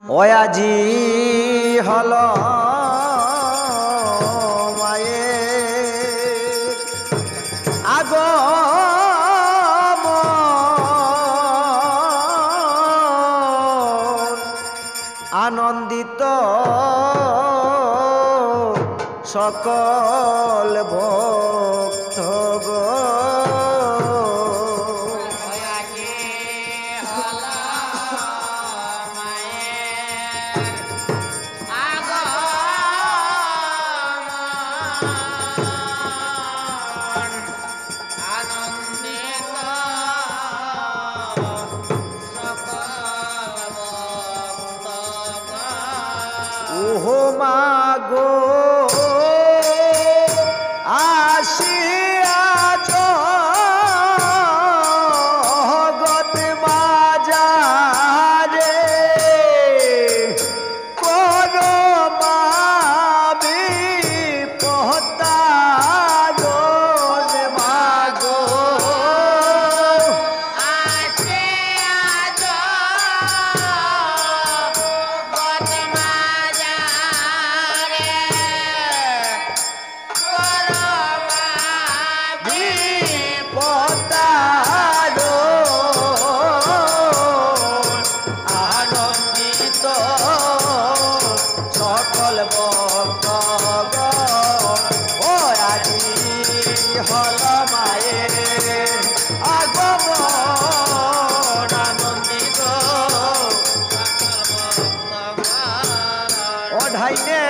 ওয়াজি হল মায়ের আগমন আনন্দিত সকল ভক্তগণ। ওহো মাগো আসিয়া জগৎ মাঝারে করো মাবি পহতারণ মাগো হল মায়ের আগমন আনন্দিত ও ঢাইনে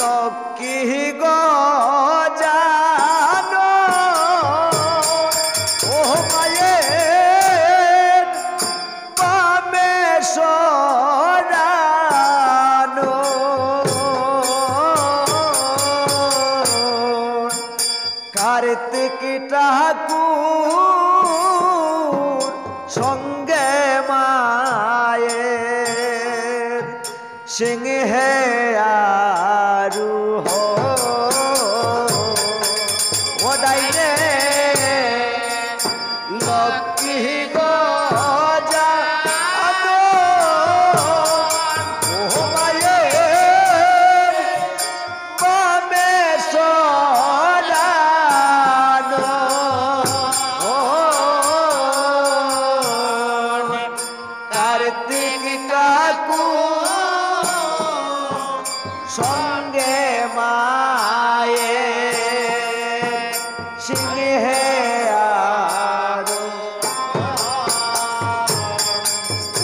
লক্ষ্মী গজানো ও মায়ের পামেশ্বরানো কার্তিক ঠাকুর সঙ্গে মায়ের সিংহে আরুহ ওদাইরে লক্ষ্মী গজানো ও মায়ের পামেশ্বরানো কার্তিক ঠাকুর সঙ্গে মায়ের সিংহে আরো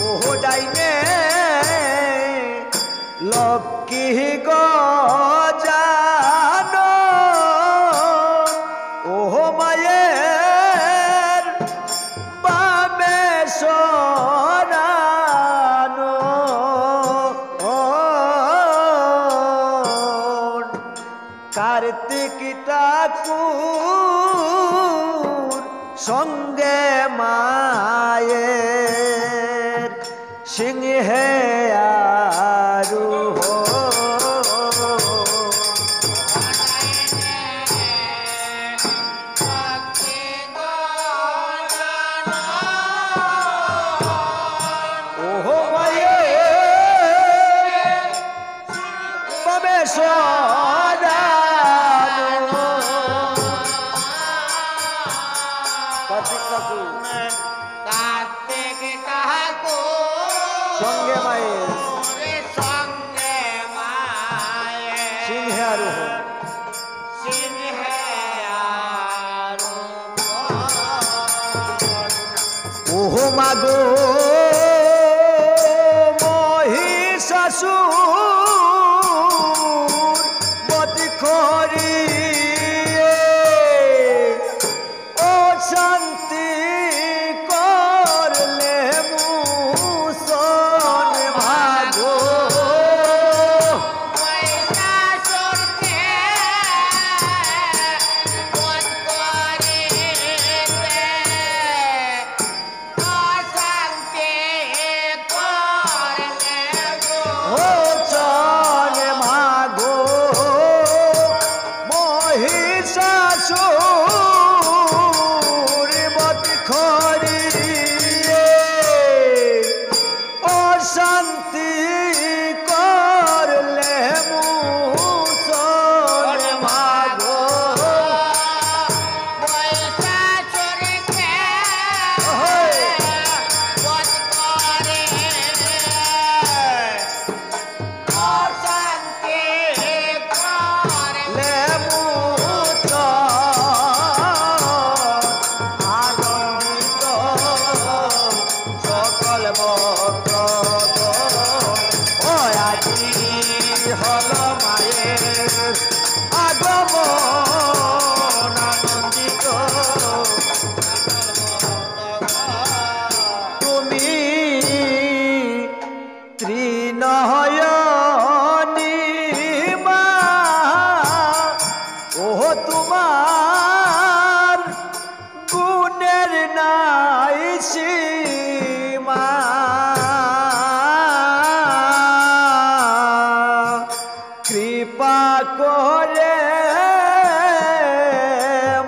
ও ডাইনে লক্ষ্মী গজানো ও মায়ের পামেশ্বরানো কার্তিক ঠাকুর সঙ্গে মায়ের সিংহে আরুহ ওহো মায়ের পামেশ্বরানো কার্তিক ঠাকুর সঙ্গে মায়ের সিংহে আরোহ ওহো মাগো মহিষাসুর বধ করিয়ে ও শান্তি করলে মুসন ভাগো শান্তি শান্তি করলে মুসল মাগো তোমার গুণের নাই সীমা কৃপা করে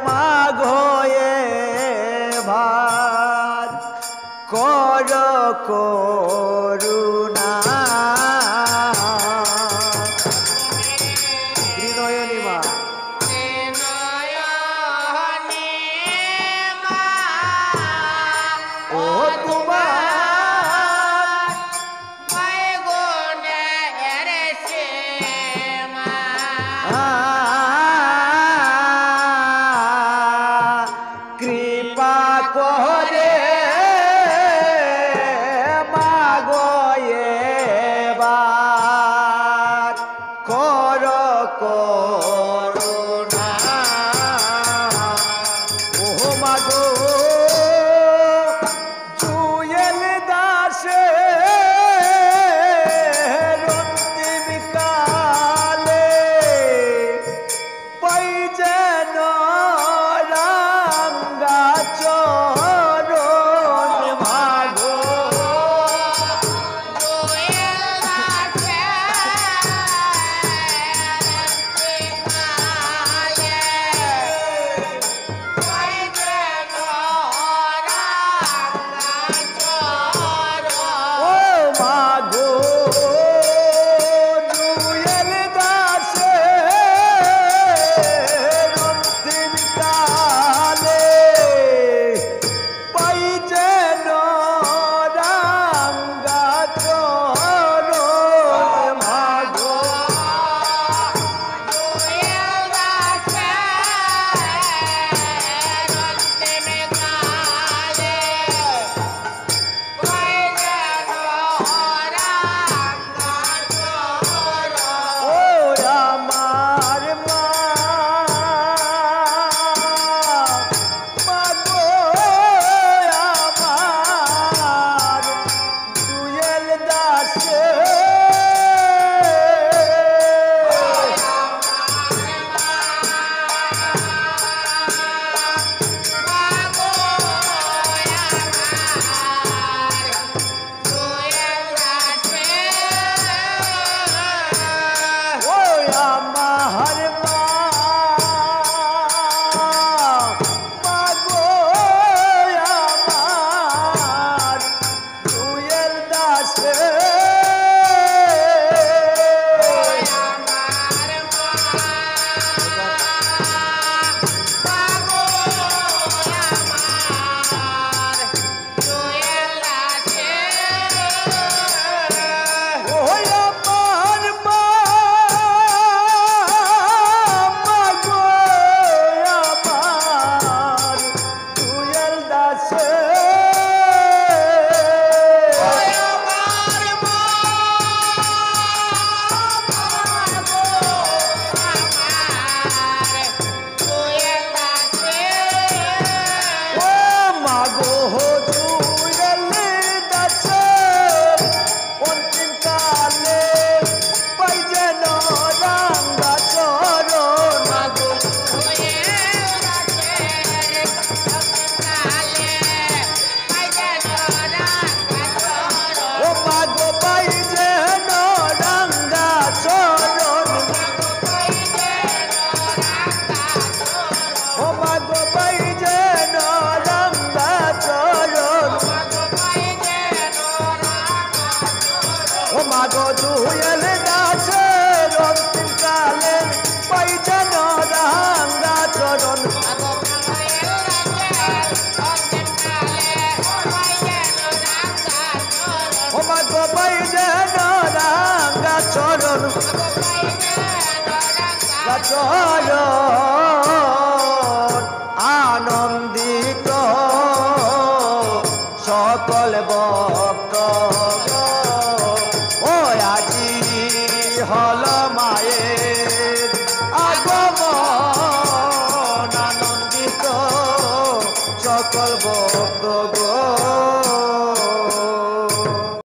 মাগো এবার কর করুণা ত্রিনয়নী মা কৃপা করে মাগো এবার কর করুণা ও মাগো জুয়েল দাসে অন্তিম কালে পাই যেন রাঙ্গা চরণ মাগো মাগো দুয়েল দাসের অন্তিম কালে পাই যেন রাঙ্গা চরণ ও মাগো পাই যেন রাঙ্গা চরণ চরণ আনন্দিত সকল ভক্ত ও আজি হল মায়ে